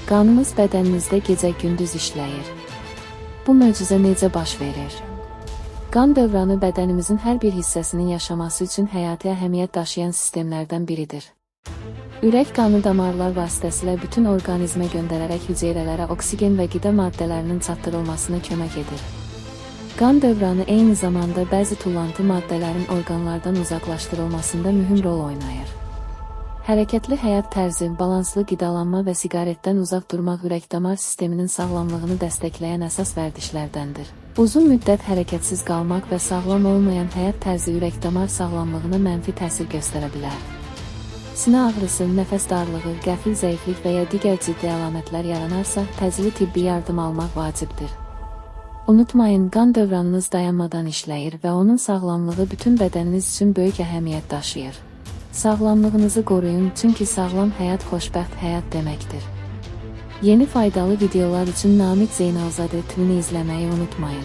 Qanımız bədəninizdə gecə-gündüz işləyir. Bu möcüzə necə baş verir? Qan dövranı bədənimizin hər bir hissəsinin yaşaması üçün həyati əhəmiyyət daşıyan sistemlərdən biridir. Ürək qanı damarlar vasitəsilə bütün orqanizmə göndərərək hüceyrələrə oksigen və qida maddələrinin çatdırılmasına kömək edir. Qan dövranı eyni zamanda bəzi tullantı maddələrin orqanlardan uzaqlaşdırılmasında mühüm rol oynayır. Hərəkətli həyat tərzi, balanslı qidalanma və siqaretdən uzaq durmaq ürək-damar sisteminin sağlamlığını dəstəkləyən əsas vərdişlərdəndir. Uzun müddət hərəkətsiz qalmaq və sağlam olmayan həyat tərzi ürək-damar sağlamlığına mənfi təsir göstərə bilər. Sinə ağrısı, nəfəs darlığı, qəfil zəiflik və ya digər ciddi əlamətlər yaranarsa, təcili tibbi yardım almaq vacibdir. Unutmayın, qan dövranınız dayanmadan işləyir və onun sağlamlığı bütün bədəniniz üçün böyük əhəmiyyət daşıyır. Sağlamlığınızı qoruyun, çünki sağlam həyat xoşbəxt həyat deməkdir. Yeni faydalı videolar üçün Namiq Zeynalzadə TV-ni izləməyi unutmayın.